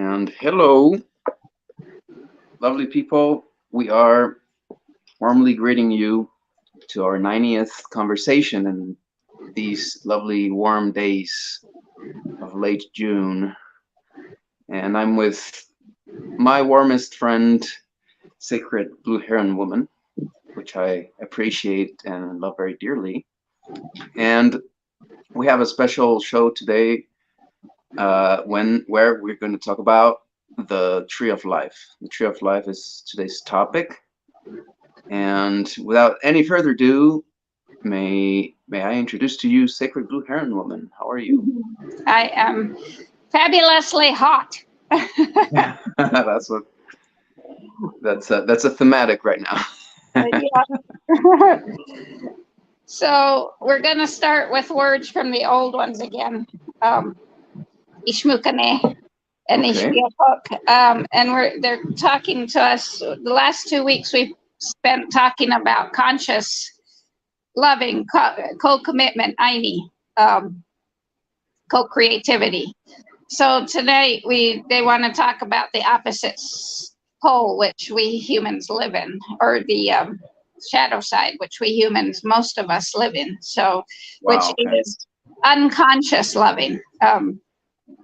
And hello, lovely people. We are warmly greeting you to our 90th conversation in these lovely warm days of late June. And I'm with my warmest friend, Sacred Blue Heron Woman, which I appreciate and love very dearly. And we have a special show today where we're going to talk about the Tree of Life. The Tree of Life is today's topic. And without any further ado, may I introduce to you Sacred Blue Heron Woman? How are you? I am fabulously hot. That's what that's a thematic right now. Yeah. So we're going to start with words from the old ones again. Ishmukane and Okay. Ishbiapok. And they're talking to us. The last 2 weeks we've spent talking about conscious, loving, co-commitment, Ayni, co-creativity. So tonight they want to talk about the opposite pole, which we humans live in, or the shadow side, which we humans, most of us live in. So, which Wow. Okay. is unconscious loving.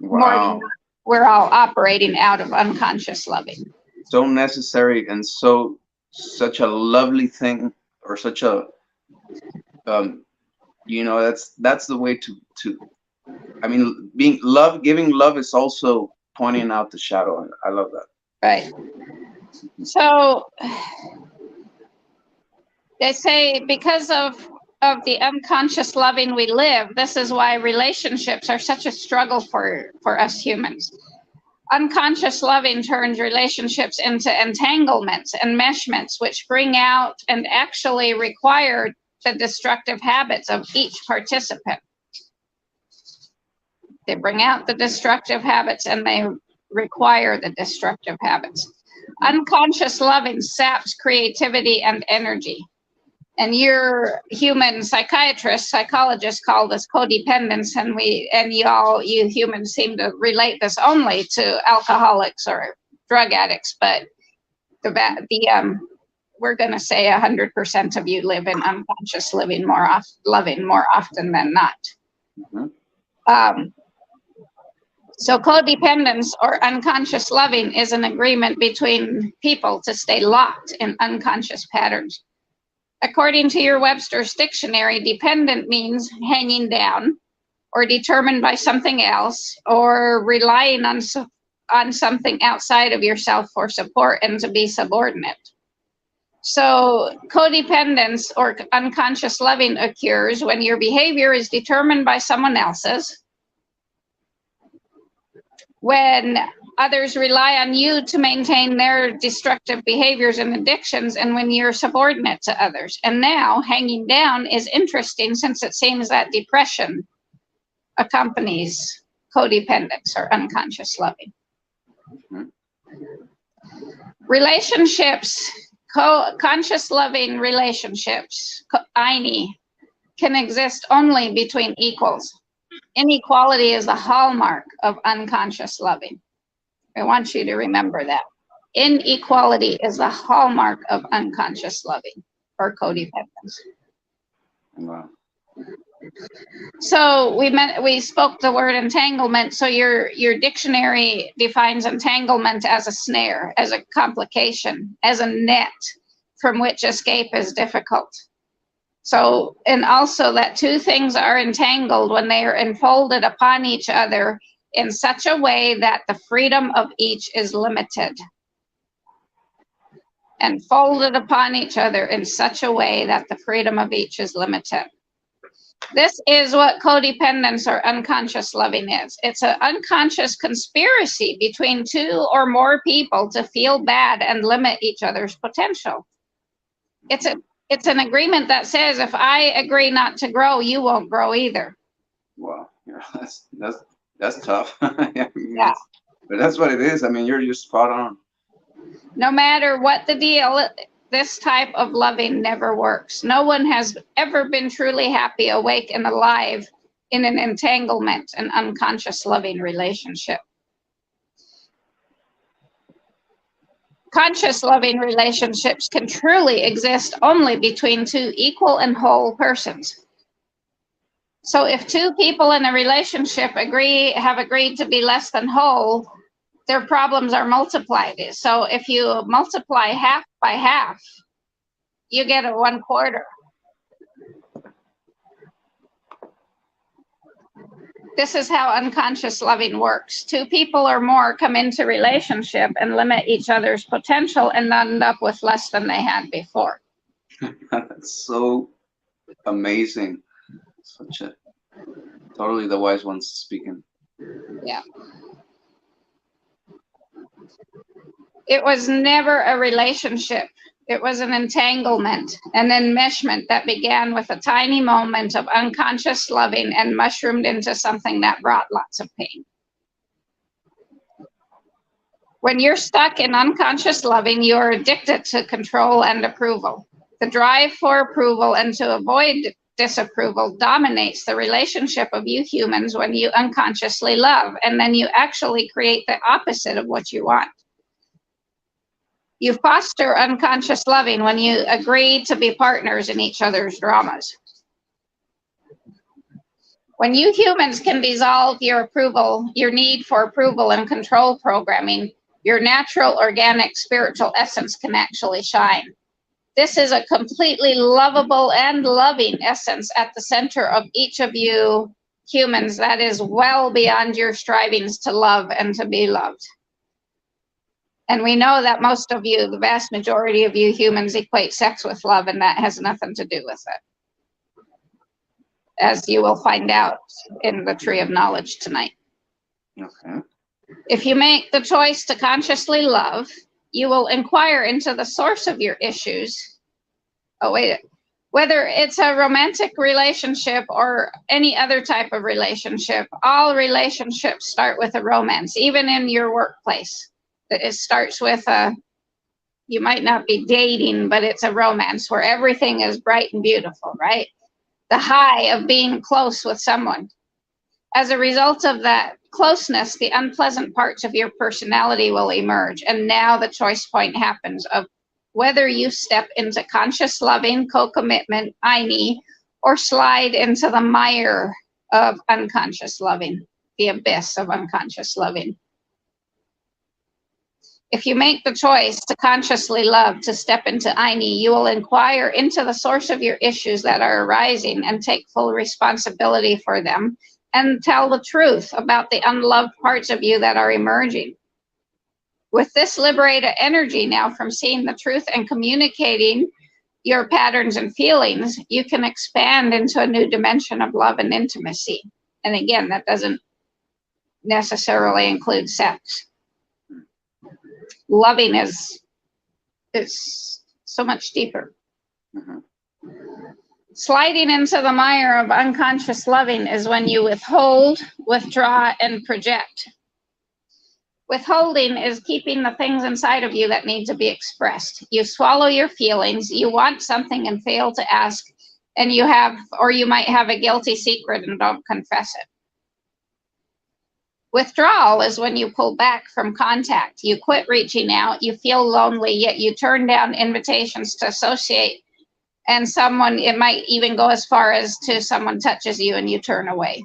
More than Wow. we're all operating out of unconscious loving. So necessary and such a lovely thing, or such a um, that's the way to. I mean, giving love is also pointing out the shadow. And I love that. Right. So they say because of the unconscious loving we live, this is why relationships are such a struggle for us humans. Unconscious loving turns relationships into entanglements and meshments, which bring out and actually require the destructive habits of each participant. They bring out the destructive habits and they require the destructive habits. Unconscious loving saps creativity and energy. And your human psychologists call this codependence, and you humans seem to relate this only to alcoholics or drug addicts, but we're going to say 100% of you live in unconscious loving more often than not. Mm-hmm. So codependence or unconscious loving is an agreement between people to stay locked in unconscious patterns. According to your Webster's dictionary, dependent means hanging down or determined by something else or relying on something outside of yourself for support and to be subordinate. So codependence or unconscious loving occurs when your behavior is determined by someone else's, when others rely on you to maintain their destructive behaviors and addictions, and when you're subordinate to others. And now hanging down is interesting since it seems that depression accompanies codependence or unconscious loving. Mm-hmm. Relationships, conscious loving relationships, Ayni, can exist only between equals. Inequality is the hallmark of unconscious loving. I want you to remember that. Inequality is the hallmark of unconscious loving or codependence. Wow. So we spoke the word entanglement. So your dictionary defines entanglement as a snare, as a complication, as a net from which escape is difficult. So, and also that two things are entangled when they are enfolded upon each other in such a way that the freedom of each is limited. And folded upon each other in such a way that the freedom of each is limited. This is what codependence or unconscious loving is. It's an unconscious conspiracy between two or more people to feel bad and limit each other's potential. It's an agreement that says if I agree not to grow, you won't grow either. Wow. Yeah, that's tough. Yeah. But that's what it is. I mean, you're just spot on. No matter what the deal, this type of loving never works. No one has ever been truly happy, awake, and alive in an entanglement, an unconscious loving relationship. Conscious loving relationships can truly exist only between two equal and whole persons. So if two people in a relationship have agreed to be less than whole, their problems are multiplied. So if you multiply half by half, you get a 1/4. This is how unconscious loving works. Two people or more come into relationship and limit each other's potential and end up with less than they had before. That's so amazing. Such a totally the wise ones speaking. Yeah. It was never a relationship. It was an entanglement, an enmeshment that began with a tiny moment of unconscious loving and mushroomed into something that brought lots of pain. When you're stuck in unconscious loving, you're addicted to control and approval. The drive for approval and to avoid disapproval dominates the relationship of you humans when you unconsciously love, and then you actually create the opposite of what you want. You foster unconscious loving when you agree to be partners in each other's dramas. When you humans can dissolve your need for approval and control programming, your natural, organic, spiritual essence can actually shine. This is a completely lovable and loving essence at the center of each of you humans that is well beyond your strivings to love and to be loved. And we know that most of you, the vast majority of you humans, equate sex with love, and that has nothing to do with it, as you will find out in the Tree of Knowledge tonight. Okay. If you make the choice to consciously love, you will inquire into the source of your issues. Whether it's a romantic relationship or any other type of relationship, all relationships start with a romance, even in your workplace. It starts with you might not be dating, but it's a romance where everything is bright and beautiful, right? The high of being close with someone. As a result of that closeness, the unpleasant parts of your personality will emerge. And now the choice point happens of whether you step into conscious loving, co-commitment, Ayni, or slide into the mire of unconscious loving, the abyss of unconscious loving. If you make the choice to consciously love, to step into Ayni, you will inquire into the source of your issues that are arising and take full responsibility for them and tell the truth about the unloved parts of you that are emerging. With this liberated energy now from seeing the truth and communicating your patterns and feelings, you can expand into a new dimension of love and intimacy. And again, that doesn't necessarily include sex. Loving is so much deeper. Mm-hmm. Sliding into the mire of unconscious loving is when you withhold, withdraw, and project. Withholding is keeping the things inside of you that need to be expressed. You swallow your feelings, you want something and fail to ask, and you might have a guilty secret and don't confess it. Withdrawal is when you pull back from contact. You quit reaching out, you feel lonely, yet you turn down invitations to associate, and it might even go as far as to someone touches you and you turn away.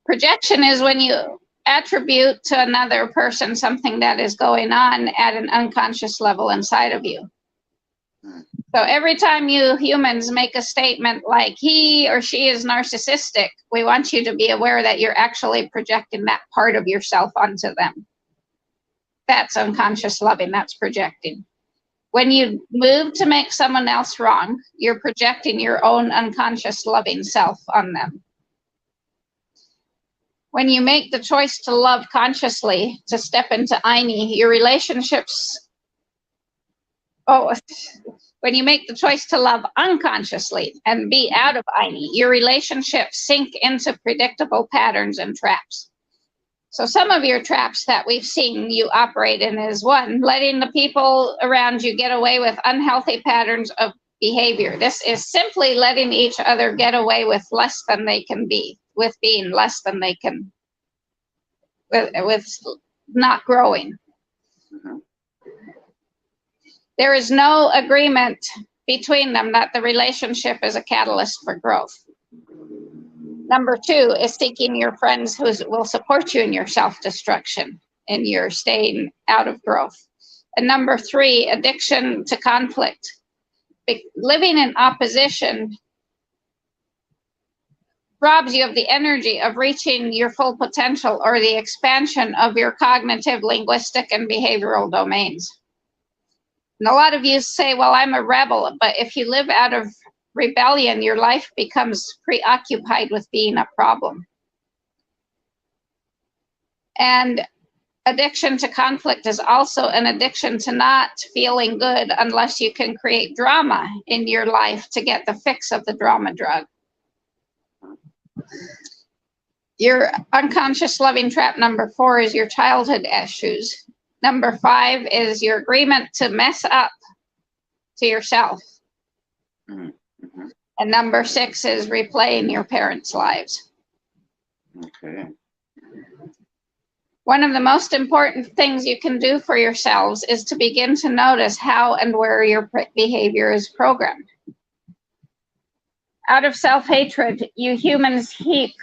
Projection is when you attribute to another person something that is going on at an unconscious level inside of you. So every time you humans make a statement like he or she is narcissistic, we want you to be aware that you're actually projecting that part of yourself onto them. That's unconscious loving, that's projecting. When you move to make someone else wrong, you're projecting your own unconscious loving self on them. When you make the choice to love consciously, to step into Ayni, your relationships, when you make the choice to love unconsciously and be out of Ayni, your relationships sink into predictable patterns and traps. So some of your traps that we've seen you operate in is one, letting the people around you get away with unhealthy patterns of behavior. This is simply letting each other get away with less than they can be, with being less than they can, with not growing. There is no agreement between them that the relationship is a catalyst for growth. Number 2 is seeking your friends who will support you in your self-destruction and your staying out of growth. And number 3, addiction to conflict. Living in opposition robs you of the energy of reaching your full potential or the expansion of your cognitive, linguistic, and behavioral domains. And a lot of you say, well, I'm a rebel, but if you live out of rebellion, your life becomes preoccupied with being a problem. And addiction to conflict is also an addiction to not feeling good unless you can create drama in your life to get the fix of the drama drug. Your unconscious loving trap number 4 is your childhood issues. Number 5 is your agreement to mess up to yourself. Mm-hmm. And number 6 is replaying your parents' lives. Okay. One of the most important things you can do for yourselves is to begin to notice how and where your behavior is programmed. Out of self-hatred, you humans heap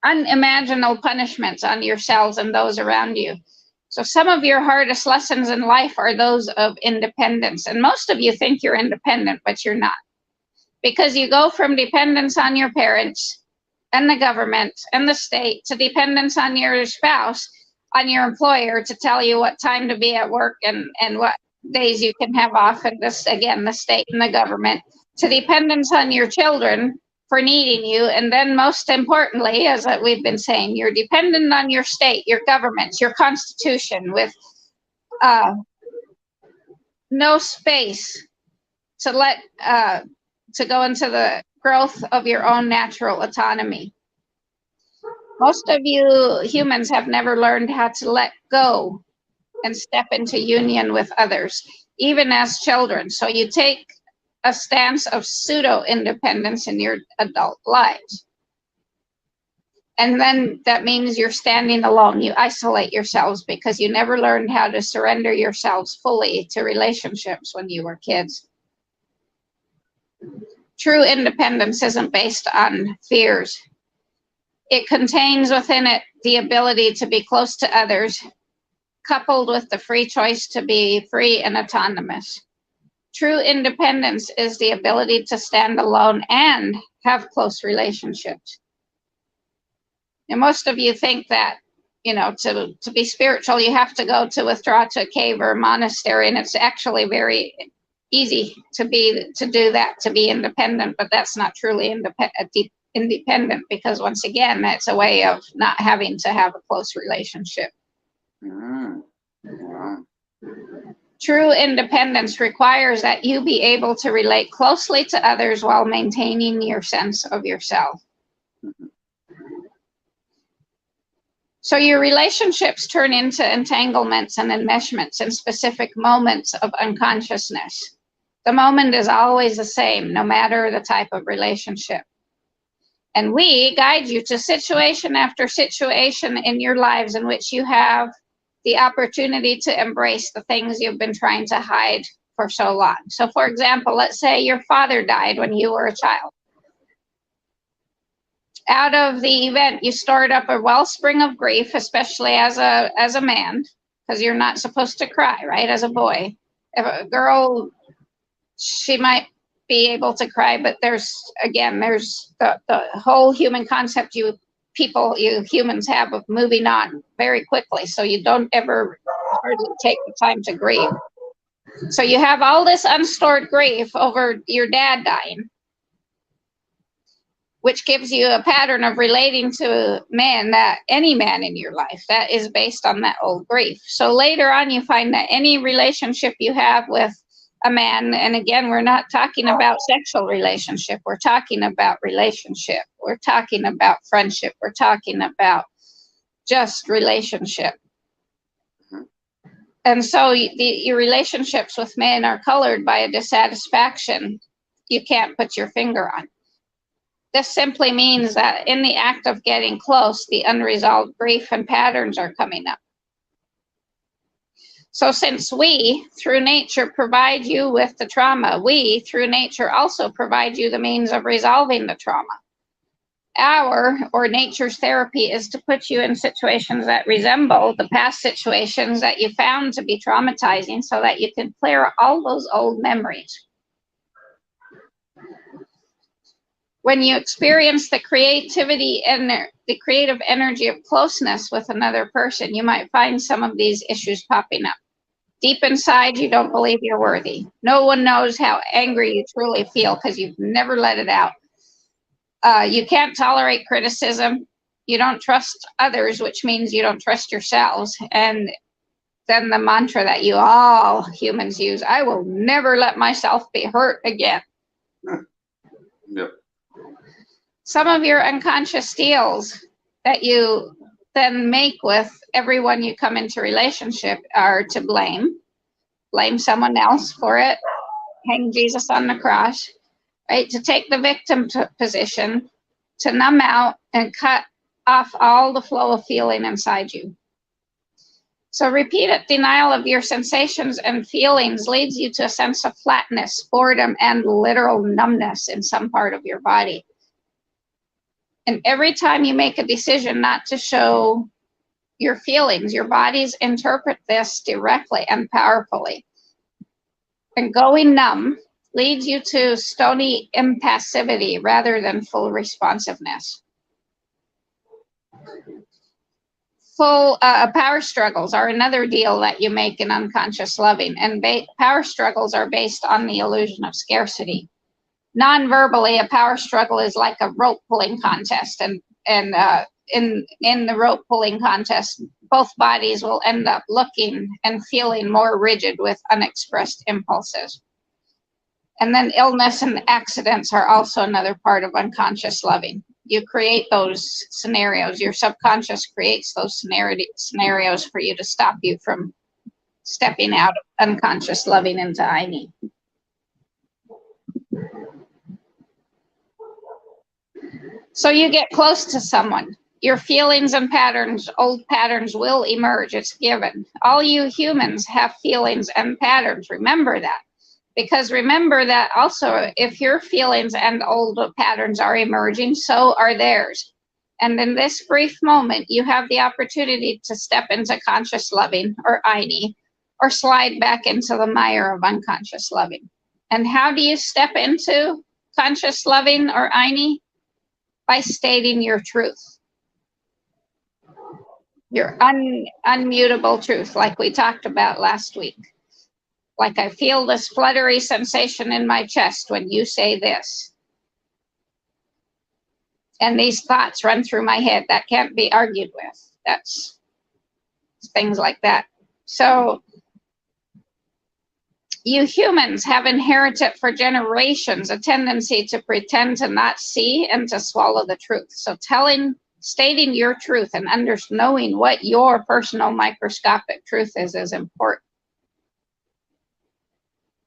unimaginable punishments on yourselves and those around you. So some of your hardest lessons in life are those of independence. And most of you think you're independent, but you're not. Because you go from dependence on your parents and the government and the state to dependence on your spouse, on your employer to tell you what time to be at work and what days you can have off, and this, again, the state and the government, to dependence on your children for needing you. And then most importantly, as we've been saying, you're dependent on your state, your government, your constitution, with no space to let to go into the growth of your own natural autonomy. Most of you humans have never learned how to let go and step into union with others, even as children. So you take a stance of pseudo-independence in your adult lives. And then that means you're standing alone. You isolate yourselves because you never learned how to surrender yourselves fully to relationships when you were kids. True independence isn't based on fears. It contains within it the ability to be close to others, coupled with the free choice to be free and autonomous. True independence is the ability to stand alone and have close relationships. And most of you think that, to be spiritual, you have to withdraw to a cave or a monastery, and it's actually very easy to do that, to be independent, but that's not truly independent, because once again, that's a way of not having to have a close relationship. Wow. True independence requires that you be able to relate closely to others while maintaining your sense of yourself. So your relationships turn into entanglements and enmeshments in specific moments of unconsciousness. The moment is always the same, no matter the type of relationship. And we guide you to situation after situation in your lives in which you have the opportunity to embrace the things you've been trying to hide for so long. So for example, let's say your father died when you were a child. Out of the event, you stored up a wellspring of grief, especially as a man, because you're not supposed to cry, right? As a boy. If a girl, she might be able to cry, but there's the whole human concept you humans have of moving on very quickly, so you don't ever hardly take the time to grieve. So you have all this unstored grief over your dad dying, which gives you a pattern of relating to any man in your life that is based on that old grief. So later on, you find that any relationship you have with a man, and again, we're not talking about sexual relationship, we're talking about relationship, we're talking about friendship, we're talking about just relationship. And so your relationships with men are colored by a dissatisfaction you can't put your finger on. This simply means that in the act of getting close, the unresolved grief and patterns are coming up. So since we, through nature, provide you with the trauma, we, through nature, also provide you the means of resolving the trauma. Our, or nature's therapy, is to put you in situations that resemble the past situations that you found to be traumatizing so that you can clear all those old memories. When you experience the creativity and the creative energy of closeness with another person, you might find some of these issues popping up. Deep inside, you don't believe you're worthy. No one knows how angry you truly feel because you've never let it out. You can't tolerate criticism. You don't trust others, which means you don't trust yourselves. And then the mantra that you all humans use, I will never let myself be hurt again. Yep. Some of your unconscious deals that you then make with everyone you come into relationship are to blame someone else for it, hang Jesus on the cross, right? To take the victim position, to numb out and cut off all the flow of feeling inside you. So repeated denial of your sensations and feelings leads you to a sense of flatness, boredom, and literal numbness in some part of your body. And every time you make a decision not to show your feelings, your bodies interpret this directly and powerfully. And going numb leads you to stony impassivity rather than full responsiveness. Full power struggles are another deal that you make in unconscious loving, and power struggles are based on the illusion of scarcity. Non-verbally, a power struggle is like a rope pulling contest, and in the rope pulling contest, both bodies will end up looking and feeling more rigid with unexpressed impulses. And then illness and accidents are also another part of unconscious loving. You create those scenarios. Your subconscious creates those scenarios for you to stop you from stepping out of unconscious loving into Ayni. So you get close to someone. Your feelings and patterns, old patterns, will emerge. It's given. All you humans have feelings and patterns. Remember that. Because remember that also, if your feelings and old patterns are emerging, so are theirs. And in this brief moment, you have the opportunity to step into conscious loving, or Ayni, or slide back into the mire of unconscious loving. And how do you step into conscious loving or Ayni? By stating your truth. Your unmutable truth, like we talked about last week. Like, I feel this fluttery sensation in my chest when you say this. And these thoughts run through my head. That can't be argued with. That's things like that. So you humans have inherited for generations a tendency to pretend to not see and to swallow the truth. So stating your truth and knowing what your personal microscopic truth is important.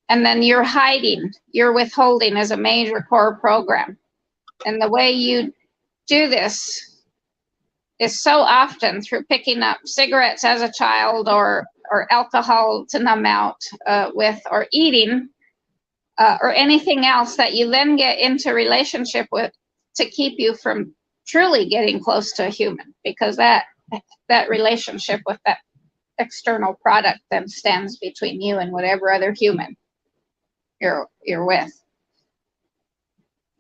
And then you're hiding, you're withholding is a major core program. And the way you do this is so often through picking up cigarettes as a child or alcohol to numb out with, or eating, or anything else that you then get into relationship with to keep you from truly getting close to a human, because that relationship with that external product then stands between you and whatever other human you're with.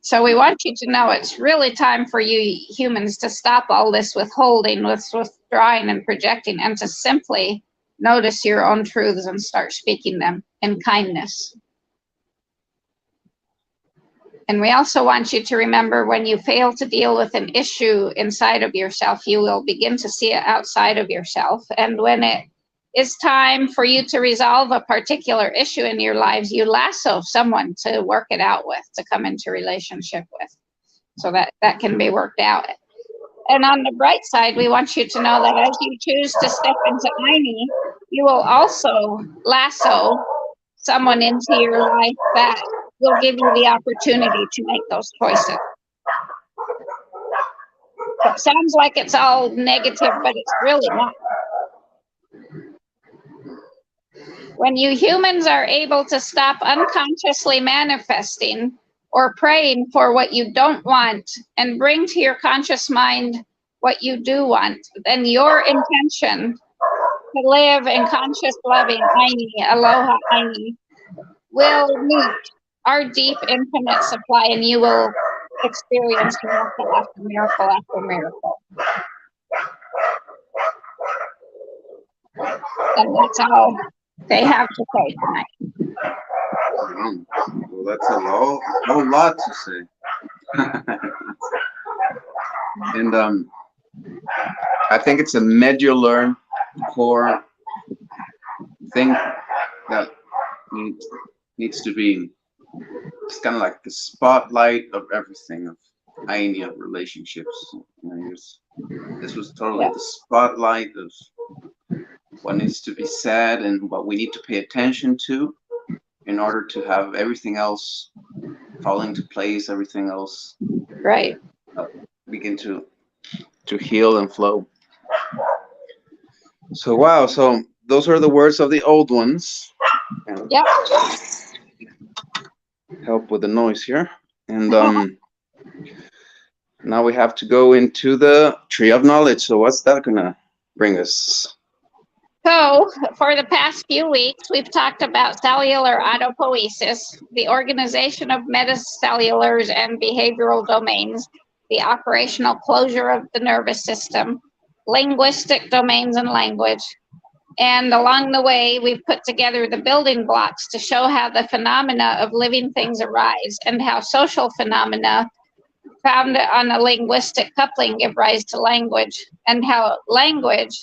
So we want you to know it's really time for you humans to stop all this withholding, withdrawing and projecting, and to simply notice your own truths and start speaking them in kindness. And we also want you to remember, when you fail to deal with an issue inside of yourself, you will begin to see it outside of yourself. And when it is time for you to resolve a particular issue in your lives, you lasso someone to work it out with, to come into relationship with, so that can be worked out. And on the bright side, we want you to know that as you choose to step into Ayni, you will also lasso someone into your life that will give you the opportunity to make those choices. It sounds like it's all negative, but it's really not. When you humans are able to stop unconsciously manifesting or praying for what you don't want and bring to your conscious mind what you do want, then your intention to live in conscious loving, Ayni, Aloha, Ayni, will meet our deep, infinite supply, and you will experience miracle after miracle after miracle. And that's all they have to say tonight. Well, that's a whole lot to say. And I think it's a medular core thing that needs to be. It's kind of like the spotlight of everything, of Ayni, of relationships. You know, this was totally the spotlight of what needs to be said and what we need to pay attention to in order to have everything else fall into place, everything else begin to heal and flow. So wow, so those are the words of the old ones. Yep. Help with the noise here. And now we have to go into the tree of knowledge. So what's that gonna bring us? So, for the past few weeks, we've talked about cellular autopoiesis, the organization of metacellulars and behavioral domains, the operational closure of the nervous system, linguistic domains and language. And along the way, we've put together the building blocks to show how the phenomena of living things arise and how social phenomena founded on a linguistic coupling give rise to language, and how language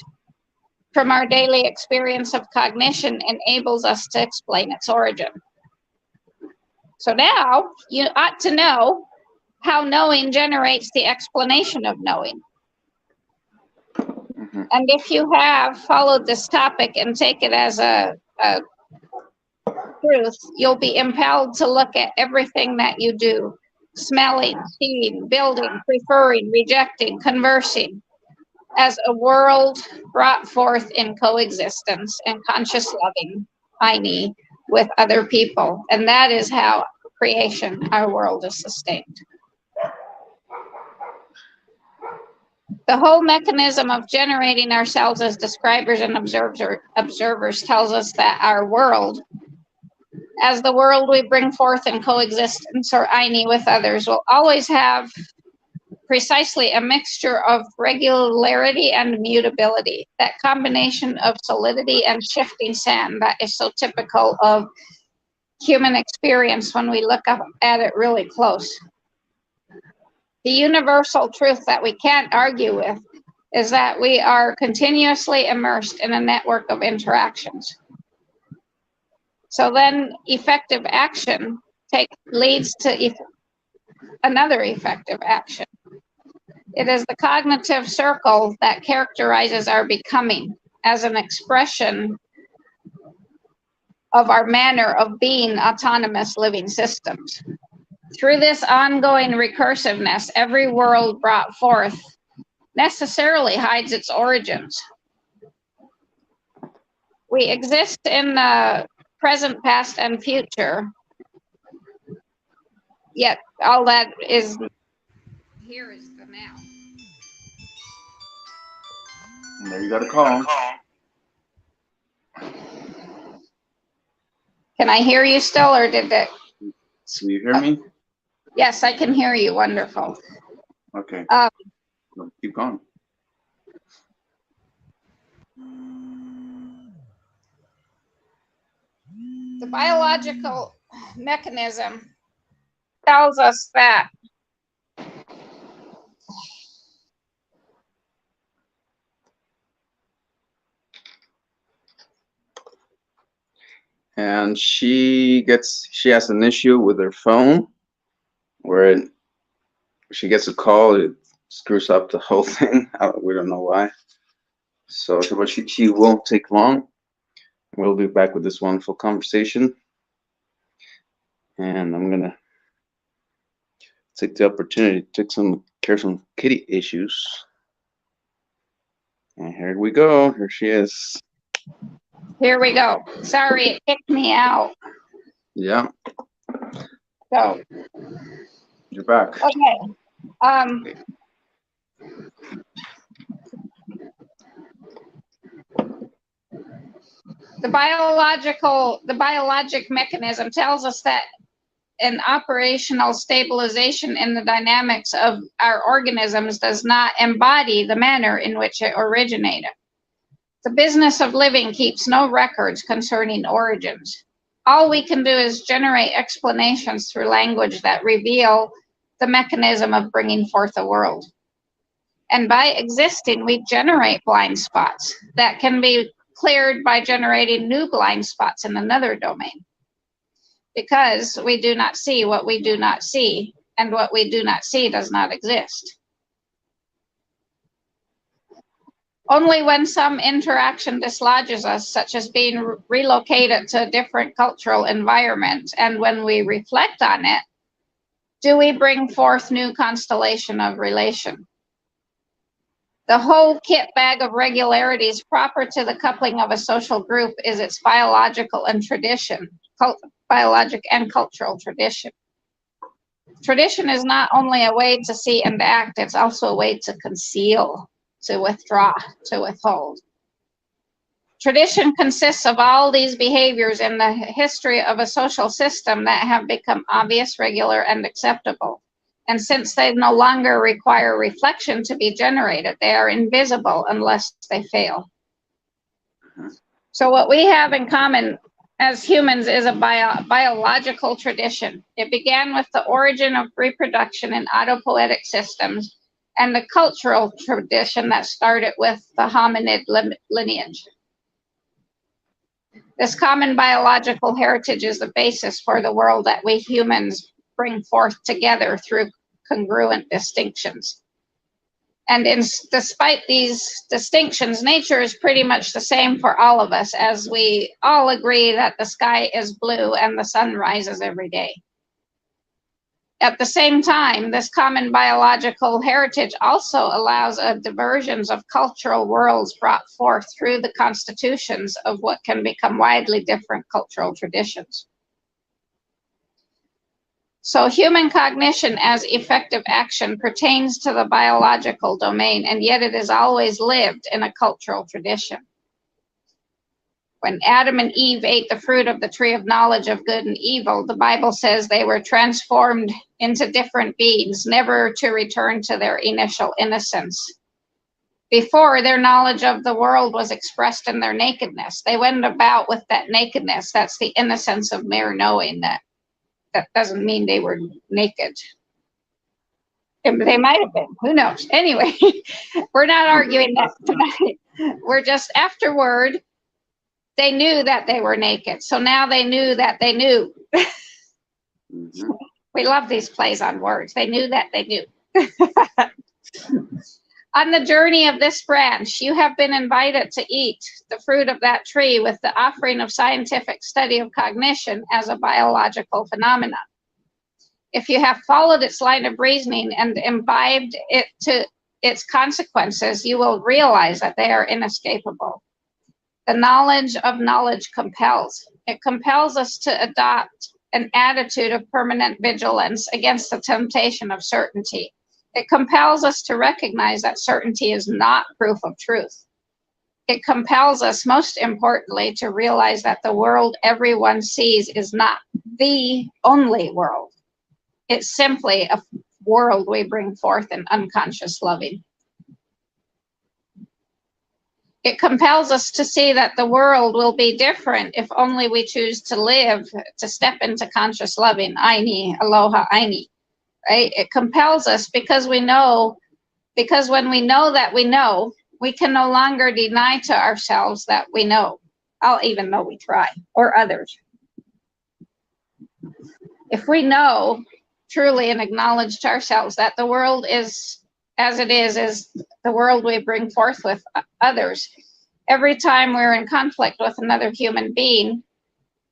from our daily experience of cognition enables us to explain its origin. So now you ought to know how knowing generates the explanation of knowing. Mm-hmm. And if you have followed this topic and take it as a truth, you'll be impelled to look at everything that you do, smelling, seeing, building, preferring, rejecting, conversing, as a world brought forth in coexistence and conscious loving, Ayni, with other people. And that is how creation, our world, is sustained. The whole mechanism of generating ourselves as describers and observers tells us that our world, as the world we bring forth in coexistence or Ayni with others, will always have precisely a mixture of regularity and mutability, that combination of solidity and shifting sand that is so typical of human experience when we look up at it really close. The universal truth that we can't argue with is that we are continuously immersed in a network of interactions. So then effective action leads to another effective action. It is the cognitive circle that characterizes our becoming as an expression of our manner of being autonomous living systems. Through this ongoing recursiveness, every world brought forth necessarily hides its origins. We exist in the present, past, and future, yet all that is here is the now. There you got a call. Can I hear you still, or did it? So you hear me? Yes, I can hear you. Wonderful. Okay. Keep going. The biological mechanism tells us that and she has an issue with her phone where she gets a call, it screws up the whole thing. We don't know why. So but she won't take long. We'll be back with this wonderful conversation, and I'm gonna take the opportunity to take care of some kitty issues. And here we go. Here she is. Here we go. Sorry, it kicked me out. Yeah, So, you're back. okay. The biologic mechanism tells us that an operational stabilization in the dynamics of our organisms does not embody the manner in which it originated. The business of living keeps no records concerning origins. All we can do is generate explanations through language that reveal the mechanism of bringing forth a world. And by existing, we generate blind spots that can be cleared by generating new blind spots in another domain. Because we do not see what we do not see, and what we do not see does not exist. Only when some interaction dislodges us, such as being relocated to a different cultural environment, and when we reflect on it, do we bring forth new constellation of relation. The whole kit bag of regularities proper to the coupling of a social group is its biological and biologic and cultural tradition. Tradition is not only a way to see and act, it's also a way to conceal, to withdraw, to withhold. Tradition consists of all these behaviors in the history of a social system that have become obvious, regular, and acceptable. And since they no longer require reflection to be generated, they are invisible unless they fail. So what we have in common as humans is a biological tradition. It began with the origin of reproduction in autopoietic systems and the cultural tradition that started with the hominid lineage. This common biological heritage is the basis for the world that we humans bring forth together through congruent distinctions. And despite these distinctions, nature is pretty much the same for all of us, as we all agree that the sky is blue and the sun rises every day. At the same time, this common biological heritage also allows a divergence of cultural worlds brought forth through the constitutions of what can become widely different cultural traditions. So human cognition as effective action pertains to the biological domain, and yet it is always lived in a cultural tradition. When Adam and Eve ate the fruit of the tree of knowledge of good and evil, the Bible says they were transformed into different beings, never to return to their initial innocence. Before, their knowledge of the world was expressed in their nakedness. They went about with that nakedness. That's the innocence of mere knowing that. That doesn't mean they were naked. They might have been, who knows? Anyway, we're not arguing that tonight. We're just afterward, they knew that they were naked. So now they knew that they knew. Mm-hmm. We love these plays on words. They knew that they knew. On the journey of this branch, you have been invited to eat the fruit of that tree with the offering of scientific study of cognition as a biological phenomenon. If you have followed its line of reasoning and imbibed it to its consequences, you will realize that they are inescapable. The knowledge of knowledge compels. It compels us to adopt an attitude of permanent vigilance against the temptation of certainty. It compels us to recognize that certainty is not proof of truth. It compels us, most importantly, to realize that the world everyone sees is not the only world. It's simply a world we bring forth in unconscious loving. It compels us to see that the world will be different if only we choose to live, to step into conscious loving. Ayni, Aloha, Ayni. Right? It compels us because when we know, we can no longer deny to ourselves that we know, even though we try, or others. If we know truly and acknowledge to ourselves that the world is as it is the world we bring forth with others, every time we're in conflict with another human being,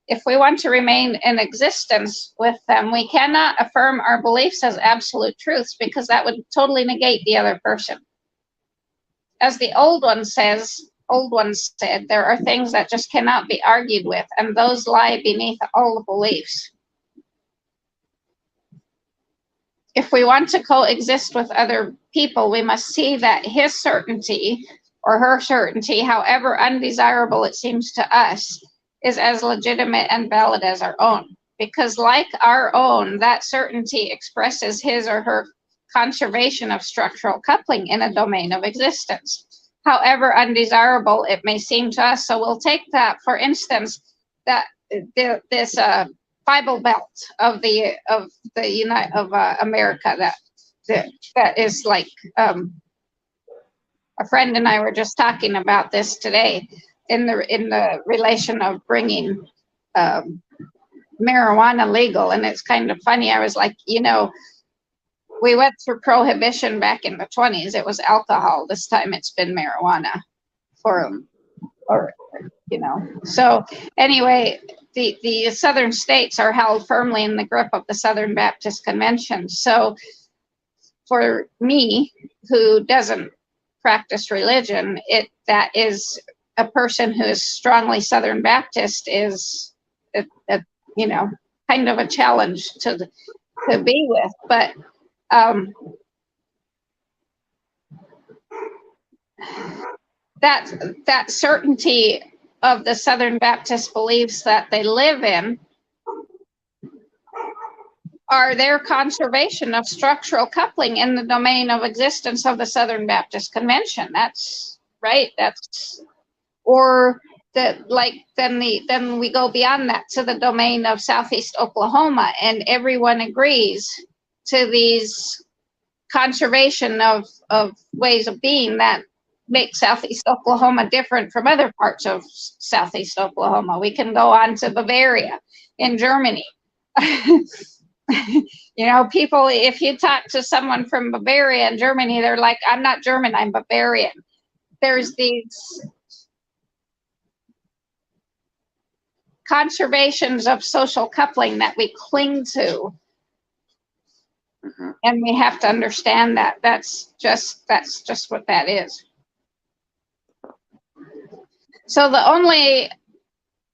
if we want to remain in existence with them, we cannot affirm our beliefs as absolute truths because that would totally negate the other person. As the old one says, old ones said, there are things that just cannot be argued with, and those lie beneath all the beliefs. If we want to coexist with other people, we must see that his certainty or her certainty, however undesirable it seems to us, is as legitimate and valid as our own. Because like our own, that certainty expresses his or her conservation of structural coupling in a domain of existence, however undesirable it may seem to us. So we'll take that, for instance, that this Bible Belt of America that is like a friend and I were just talking about this today in the relation of bringing marijuana legal, and it's kind of funny. I was like, we went through prohibition back in the 20s. It was alcohol. This time it's been marijuana So anyway, the southern states are held firmly in the grip of the Southern Baptist Convention. So for me, who doesn't practice religion, that is a person who is strongly Southern Baptist is kind of a challenge to be with. But that certainty of the Southern Baptist beliefs that they live in are their conservation of structural coupling in the domain of existence of the Southern Baptist Convention. That's right. Then we go beyond that to the domain of Southeast Oklahoma, and everyone agrees to these conservation of ways of being that make Southeast Oklahoma different from other parts of Southeast Oklahoma. We can go on to Bavaria in Germany. People, if you talk to someone from Bavaria in Germany, they're like, I'm not German, I'm Bavarian. There's these conservations of social coupling that we cling to. Mm-hmm. And we have to understand that that's just what that is. So the only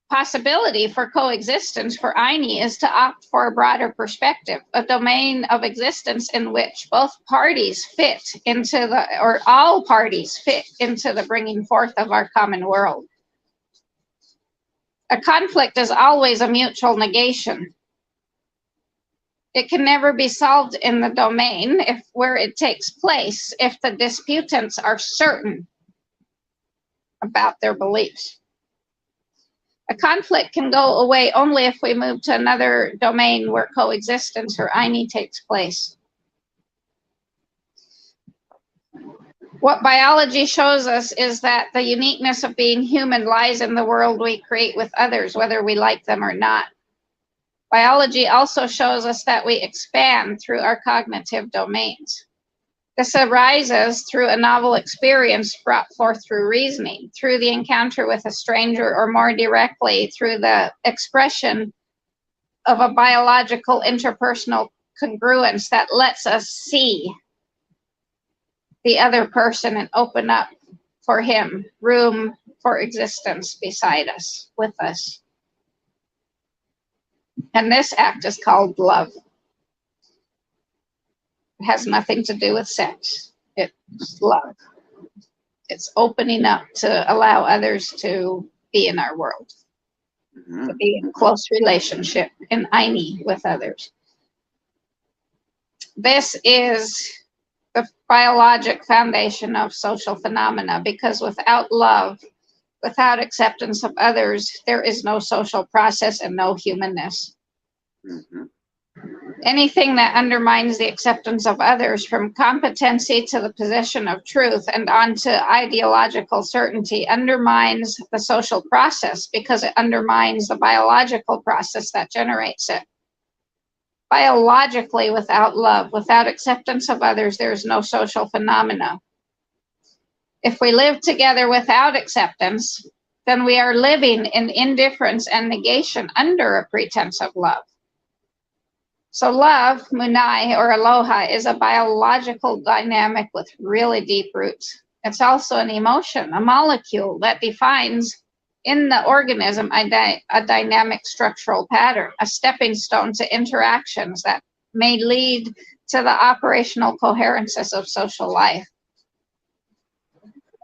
possibility for coexistence for Ayni is to opt for a broader perspective, a domain of existence in which both parties fit into all parties fit into the bringing forth of our common world. A conflict is always a mutual negation. It can never be solved in the domain where it takes place if the disputants are certain about their beliefs. A conflict can go away only if we move to another domain where coexistence or Ayni takes place. What biology shows us is that the uniqueness of being human lies in the world we create with others, whether we like them or not. Biology also shows us that we expand through our cognitive domains. This arises through a novel experience brought forth through reasoning, through the encounter with a stranger, or more directly, through the expression of a biological interpersonal congruence that lets us see the other person and open up for him room for existence beside us, with us. And this act is called love. It has nothing to do with sex. It's love. It's opening up to allow others to be in our world, to be in close relationship in Ayni with others. This is the biologic foundation of social phenomena, because without love, without acceptance of others, there is no social process and no humanness. Mm-hmm. Anything that undermines the acceptance of others, from competency to the position of truth and onto ideological certainty, undermines the social process, because it undermines the biological process that generates it. Biologically, without love, without acceptance of others, there is no social phenomena. If we live together without acceptance, then we are living in indifference and negation under a pretense of love. So love, munai or aloha, is a biological dynamic with really deep roots. It's also an emotion, a molecule that defines in the organism a dynamic structural pattern, a stepping stone to interactions that may lead to the operational coherences of social life.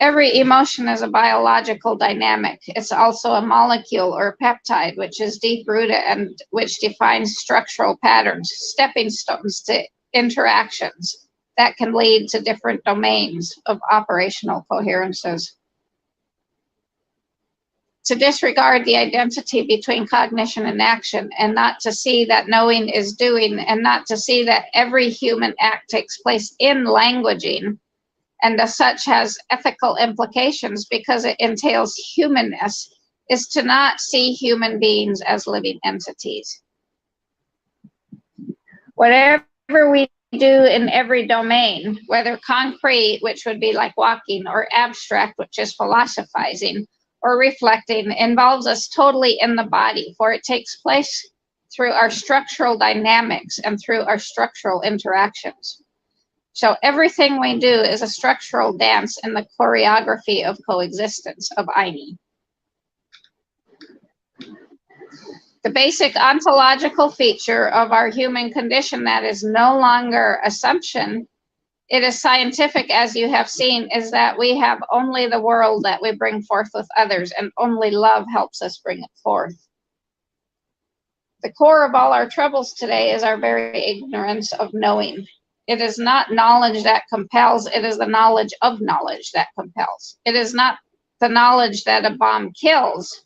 Every emotion is a biological dynamic. It's also a molecule or peptide, which is deep-rooted and which defines structural patterns, stepping stones to interactions that can lead to different domains of operational coherences. To disregard the identity between cognition and action, and not to see that knowing is doing, and not to see that every human act takes place in languaging, and as such has ethical implications because it entails humanness, is to not see human beings as living entities. Whatever we do in every domain, whether concrete, which would be like walking, or abstract, which is philosophizing, or reflecting, involves us totally in the body, for it takes place through our structural dynamics and through our structural interactions. So everything we do is a structural dance in the choreography of coexistence of Ayni. The basic ontological feature of our human condition that is no longer assumption, it is scientific, as you have seen, is that we have only the world that we bring forth with others, and only love helps us bring it forth. The core of all our troubles today is our very ignorance of knowing. It is not knowledge that compels, it is the knowledge of knowledge that compels. It is not the knowledge that a bomb kills.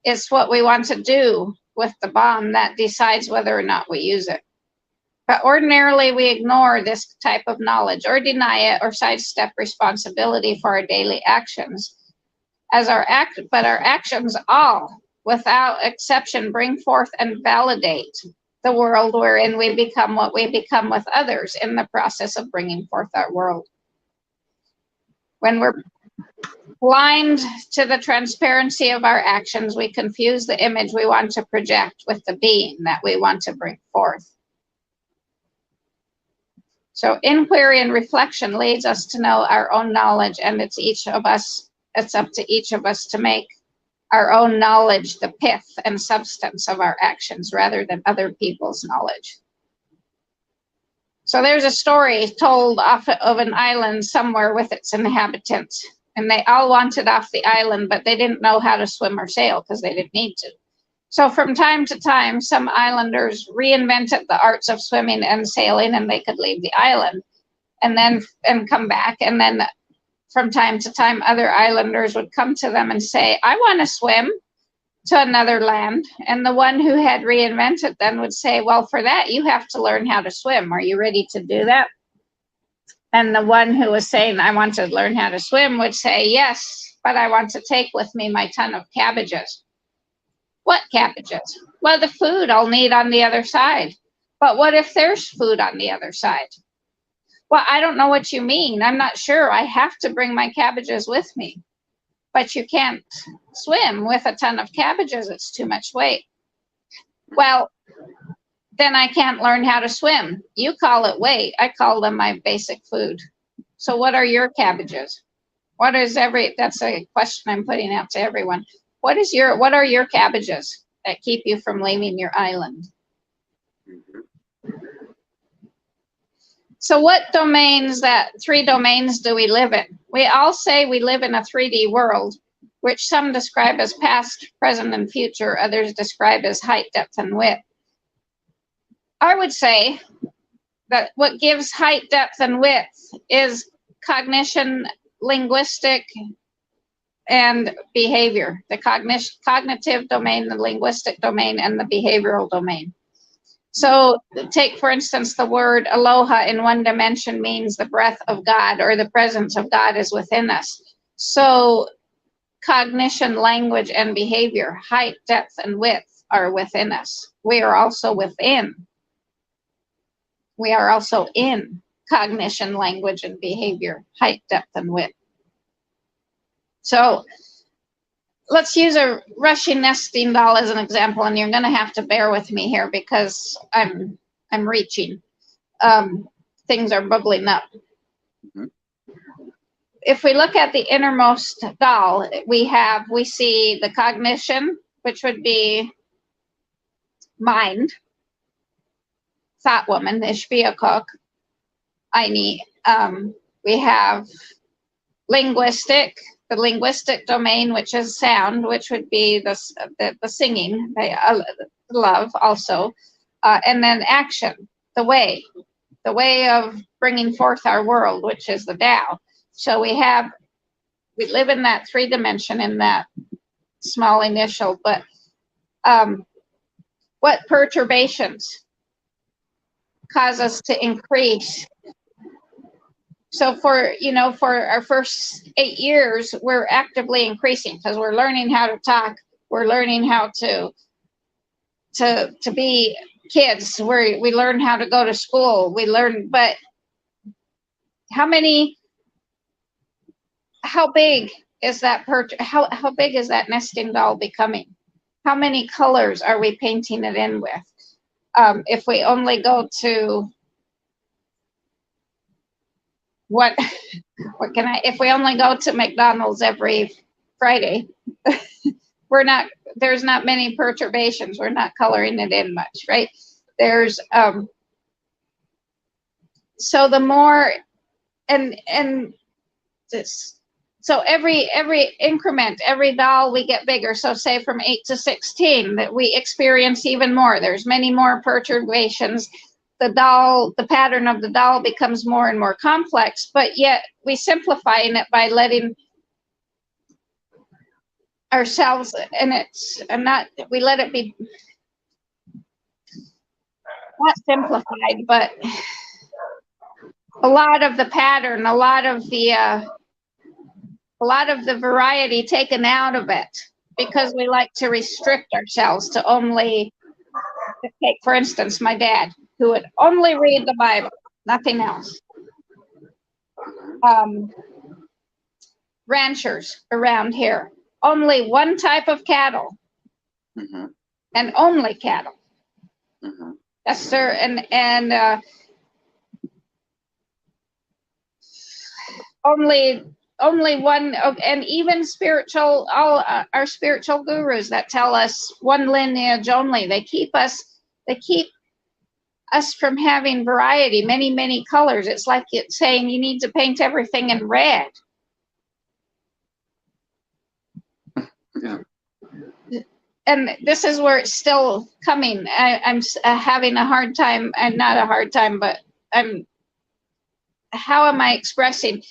It's what we want to do with the bomb that decides whether or not we use it. But ordinarily we ignore this type of knowledge, or deny it, or sidestep responsibility for our daily actions. But our actions all, without exception, bring forth and validate the world wherein we become what we become with others in the process of bringing forth our world. When we're blind to the transparency of our actions, we confuse the image we want to project with the being that we want to bring forth. So inquiry and reflection leads us to know our own knowledge, and it's up to each of us to make our own knowledge the pith and substance of our actions rather than other people's knowledge. So there's a story told off of an island somewhere with its inhabitants, and they all wanted off the island, but they didn't know how to swim or sail because they didn't need to. So from time to time, some islanders reinvented the arts of swimming and sailing, and they could leave the island and come back. And then from time to time, other islanders would come to them and say, I want to swim to another land. And the one who had reinvented them would say, well, for that, you have to learn how to swim. Are you ready to do that? And the one who was saying, I want to learn how to swim would say, yes, but I want to take with me my ton of cabbages. What cabbages? Well, the food I'll need on the other side. But what if there's food on the other side? Well, I don't know what you mean. I'm not sure. I have to bring my cabbages with me. But you can't swim with a ton of cabbages. It's too much weight. Well, then I can't learn how to swim. You call it weight. I call them my basic food. So what are your cabbages? That's a question I'm putting out to everyone. What are your cabbages that keep you from leaving your island? So what three domains do we live in? We all say we live in a 3D world, which some describe as past, present, and future. Others describe as height, depth, and width. I would say that what gives height, depth, and width is cognition, linguistic, and behavior. The cognitive domain, the linguistic domain, and the behavioral domain. So take, for instance, the word aloha in one dimension means the breath of God, or the presence of God is within us. So cognition, language, and behavior, height, depth, and width are within us. We are also within. We are also in cognition, language, and behavior, height, depth, and width. So let's use a Russian nesting doll as an example, and you're going to have to bear with me here because I'm reaching. Things are bubbling up. if we look at the innermost doll, we see the cognition, which would be mind, thought woman, Ishbiakok, Ayni. We have linguistic, the linguistic domain, which is sound, which would be the singing, love also, and then action, the way of bringing forth our world, which is the Tao. So we live in that 3 dimension, in that small initial, but what perturbations cause us to increase? So for our first 8 years, we're actively increasing because we're learning how to talk, we're learning how to be kids, we learn how to go to school, but how big is that how big is that nesting doll becoming? How many colors are we painting it in with? If we only go to if we only go to McDonald's every Friday, there's not many perturbations. We're not coloring it in much, right? There's so the more and this, so every increment, every doll, we get bigger. So say from 8 to 16, that we experience even more. There's many more perturbations. The pattern of the doll becomes more and more complex, but yet we simplify in it by letting ourselves, we let it be not simplified, but a lot of the pattern, a lot of the variety taken out of it, because we like to restrict ourselves to only, take for instance my dad, who would only read the Bible, nothing else. Ranchers around here, only one type of cattle, and only cattle. Yes, sir. And only one, and even spiritual, all our spiritual gurus that tell us one lineage only. They keep us from having variety, many colors. It's like it's saying you need to paint everything in red. Yeah. And this is where it's still coming. I'm having a hard time, and not a hard time, but how am I expressing?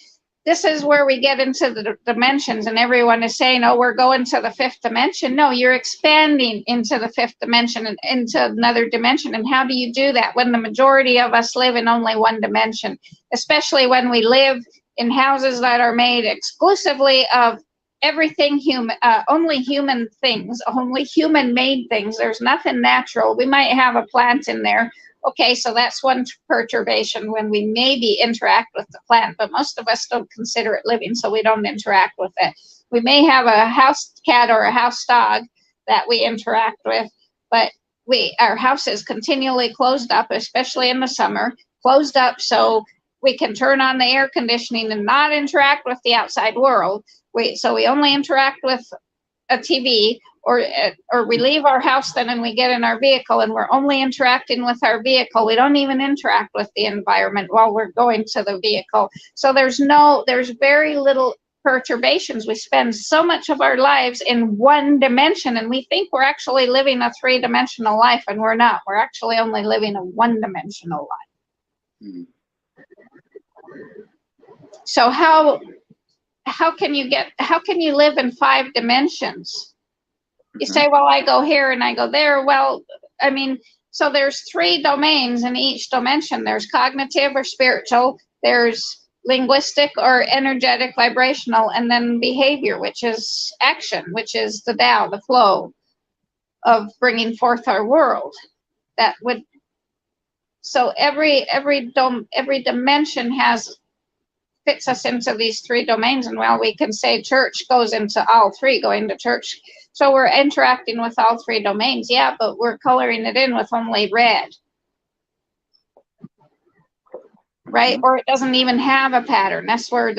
This is where we get into the dimensions, and everyone is saying, oh, we're going to the 5th dimension. No, you're expanding into the 5th dimension and into another dimension. And how do you do that when the majority of us live in only one dimension, especially when we live in houses that are made exclusively of everything human, only human things, only human made things. There's nothing natural. We might have a plant in there. Okay, so that's one perturbation, when we maybe interact with the plant, but most of us don't consider it living, so we don't interact with it. We may have a house cat or a house dog that we interact with, but our house is continually closed up, especially in the summer, closed up so we can turn on the air conditioning and not interact with the outside world. So we only interact with a TV, or we leave our house then and we get in our vehicle and we're only interacting with our vehicle. We don't even interact with the environment while we're going to the vehicle. So there's very little perturbations. We spend so much of our lives in one dimension, and we think we're actually living a 3-dimensional life, and we're not. We're actually only living a 1-dimensional life. So how can you live in 5 dimensions? You say, well, I go here and I go there. Well, I mean, so there's 3 domains in each dimension. There's cognitive or spiritual, there's linguistic or energetic, vibrational, and then behavior, which is action, which is the Tao, the flow of bringing forth our world. So every dimension fits us into these 3 domains. And well, we can say church goes into all 3, going to church. So we're interacting with all 3 domains, yeah, but we're coloring it in with only red, right? Or it doesn't even have a pattern. That's where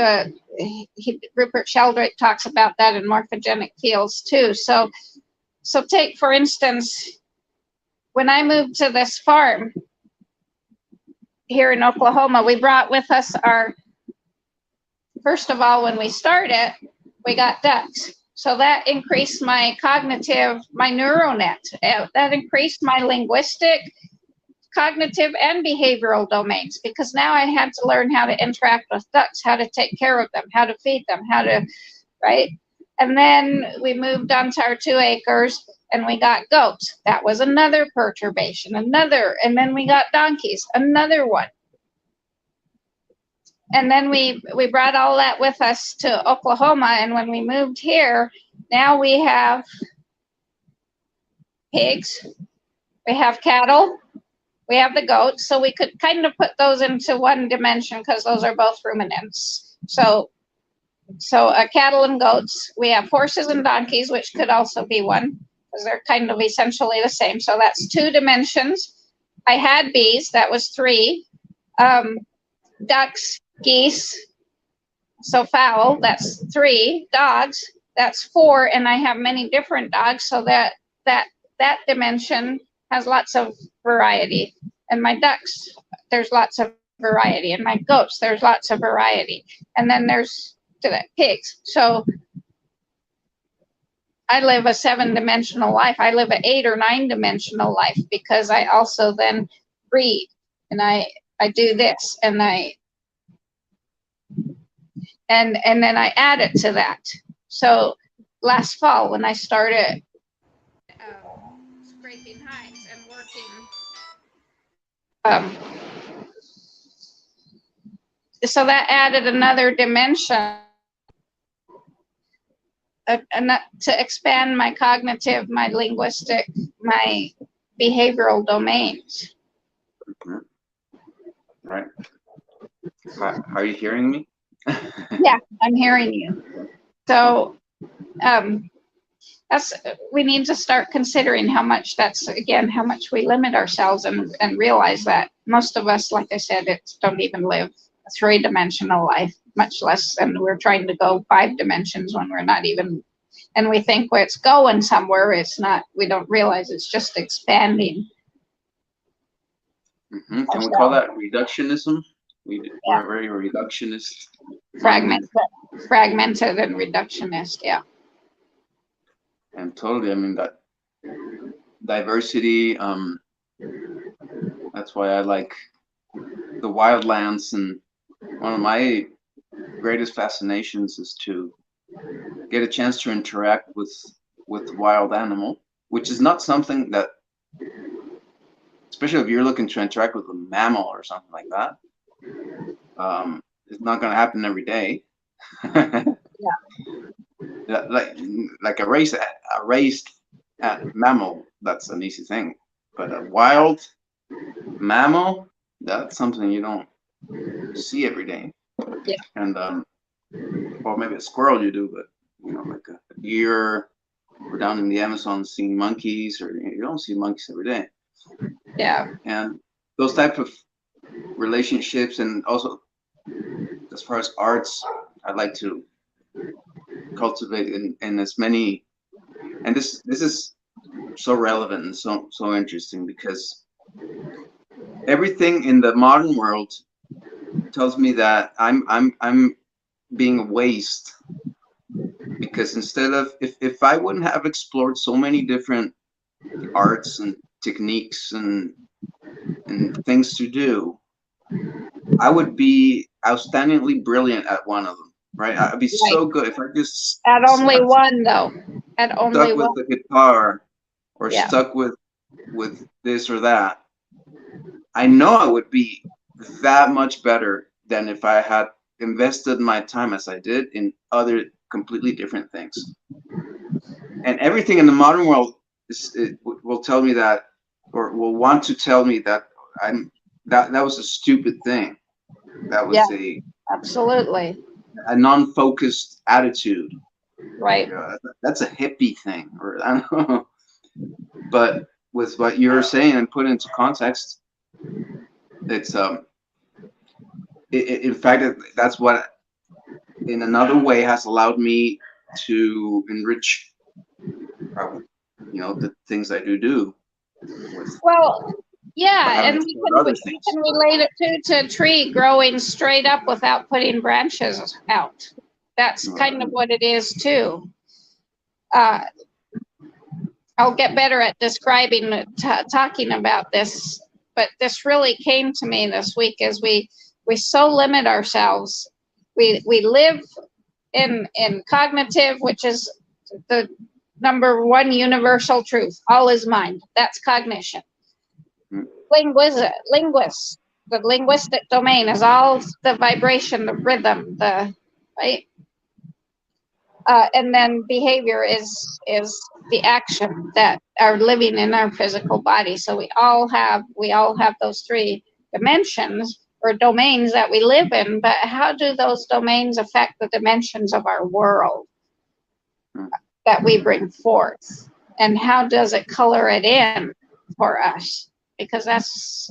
Rupert Sheldrake talks about that in morphogenic fields too. So take, for instance, when I moved to this farm here in Oklahoma, we brought with us first of all, when we started, we got ducks. So that increased my neural net. That increased my linguistic, cognitive, and behavioral domains, because now I had to learn how to interact with ducks, how to take care of them, how to feed them, right? And then we moved on to our 2 acres and we got goats. That was another perturbation, and then we got donkeys, another one. And then we brought all that with us to Oklahoma. And when we moved here, now we have pigs, we have cattle, we have the goats. So we could kind of put those into one dimension because those are both ruminants. So cattle and goats. We have horses and donkeys, which could also be one because they're kind of essentially the same. So that's 2 dimensions. I had bees, that was 3. Ducks, geese, so fowl, that's 3. Dogs, that's 4. And I have many different dogs, so that dimension has lots of variety. And my ducks, there's lots of variety. And my goats, there's lots of variety. And then there's pigs. So I live a 7-dimensional life. I live an 8 or 9-dimensional life because I also then breed, and I do this, and and then I add it to that. So last fall when I started scraping hides and working, so that added another dimension to expand my cognitive, my linguistic, my behavioral domains. Mhm. Right. Are you hearing me? Yeah, I'm hearing you. So we need to start considering how much we limit ourselves and realize that most of us, like I said, don't even live a 3-dimensional life, much less, and we're trying to go 5 dimensions when we're not even, and we think it's going somewhere. It's not, we don't realize it's just expanding. Mm-hmm. Can we call that reductionism? We're very reductionist. Fragmented and reductionist, yeah. And totally, I mean, that diversity, that's why I like the wildlands, and one of my greatest fascinations is to get a chance to interact with wild animal, which is not something that, especially if you're looking to interact with a mammal or something like that, it's not going to happen every day. Yeah. Like a raised mammal, that's an easy thing, but a wild mammal, that's something you don't see every day. Yeah. And or maybe a squirrel you do, but like a deer, or down in the Amazon seeing monkeys, or you don't see monkeys every day. Yeah. And those type of relationships, and also as far as arts, I'd like to cultivate in as many, and this is so relevant and so interesting, because everything in the modern world tells me that I'm being a waste, because instead of, if I wouldn't have explored so many different arts and techniques and things to do, I would be outstandingly brilliant at one of them, right? I'd be so good if I just at only one, though. At only stuck with one. the guitar, or Yeah. stuck with this or that. I know I would be that much better than if I had invested my time as I did in other completely different things. And everything in the modern world will tell me that, or will want to tell me that that was a stupid thing. That was absolutely a non-focused attitude. right. That's a hippie thing, or I don't know. But with what you're saying and put into context, it's in fact, that's what in another way has allowed me to enrich, the things I do with Well, by yeah, having and explored other we things. can relate it to a tree growing straight up without putting branches out. That's kind of what it is too. Uh, I'll get better at describing, talking about this, but this really came to me this week as we so limit ourselves. We live in cognitive, which is the number one universal truth. All is mind. That's cognition. Linguists, the linguistic domain is all the vibration, the rhythm, the right. And then behavior is the action that are living in our physical body. So we all have those three dimensions or domains that we live in. But how do those domains affect the dimensions of our world that we bring forth? And how does it color it in for us? Because that's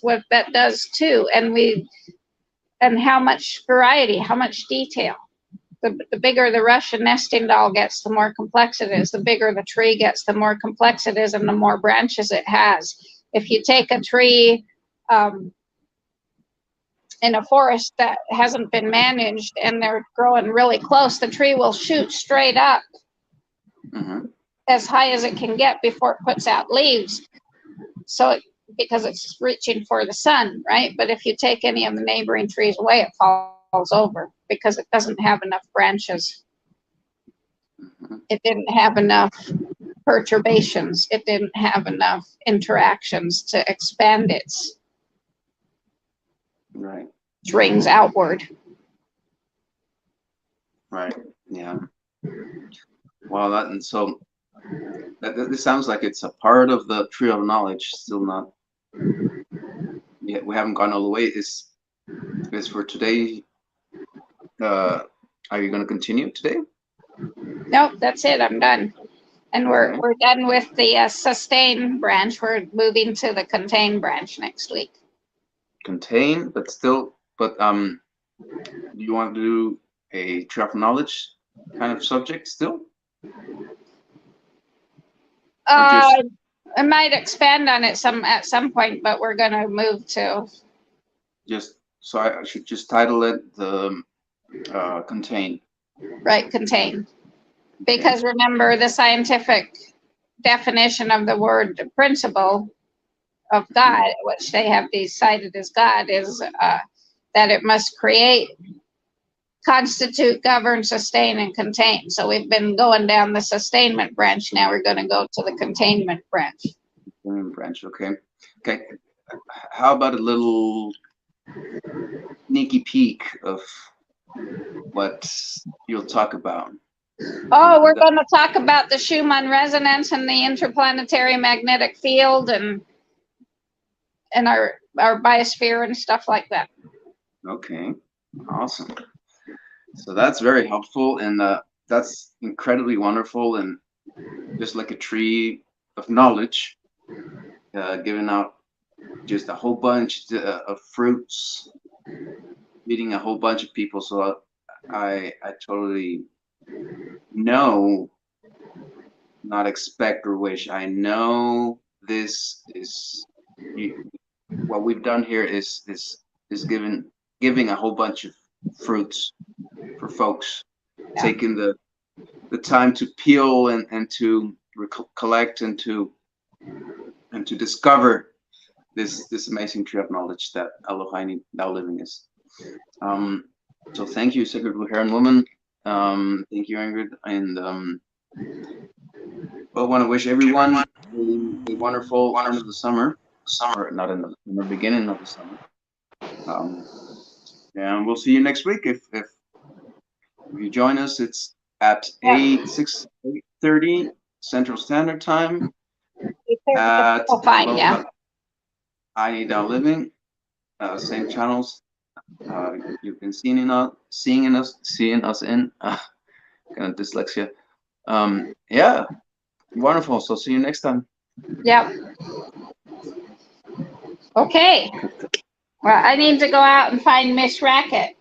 what that does too. And how much variety, how much detail. The bigger the Russian nesting doll gets, the more complex it is. The bigger the tree gets, the more complex it is, and the more branches it has. If you take a tree in a forest that hasn't been managed and they're growing really close, the tree will shoot straight up as high as it can get before it puts out leaves. Because it's reaching for the sun, right? But if you take any of the neighboring trees away, it falls over because it doesn't have enough branches. It didn't have enough perturbations. It didn't have enough interactions to expand its rings outward. Right. Yeah. Well, this sounds like it's a part of the tree of knowledge. Still not. Yeah, we haven't gone all the way. Is for today? Are you going to continue today? Nope, that's it. I'm done. And we're done with the sustain branch. We're moving to the contain branch next week. Contain, but do you want to do a tree of knowledge kind of subject still? I might expand on it at some point, but we're going to move to. So I should just title it the contain. Right, contain. Because remember, the scientific definition of the word principle of God, which they have decided is God, is that it must create, constitute, govern, sustain, and contain. So we've been going down the sustainment branch. Now we're going to go to the containment branch. Okay. How about a little sneaky peek of what you'll talk about? Oh, we're going to talk about the Schumann resonance and the interplanetary magnetic field and our biosphere and stuff like that. Okay, awesome. So that's very helpful, and that's incredibly wonderful, and just like a tree of knowledge, giving out just a whole bunch of fruits, feeding a whole bunch of people. So I totally know, not expect or wish. I know this is what we've done here is giving a whole bunch of fruits for folks, taking the time to peel and to collect and to discover this amazing tree of knowledge that Aloha Ayni now living is. So thank you, Sacred Blue Heron Woman. Thank you, Ingrid, and I want to wish everyone a wonderful end of the summer. Or not in the beginning of the summer. And we'll see you next week. If you join us, it's at 6:30 Central Standard Time at Ayni Now Living. Same channels. You've been seeing us in kind of dyslexia. Yeah, wonderful. So see you next time. Yep. Okay. Well, I need to go out and find Miss Racket.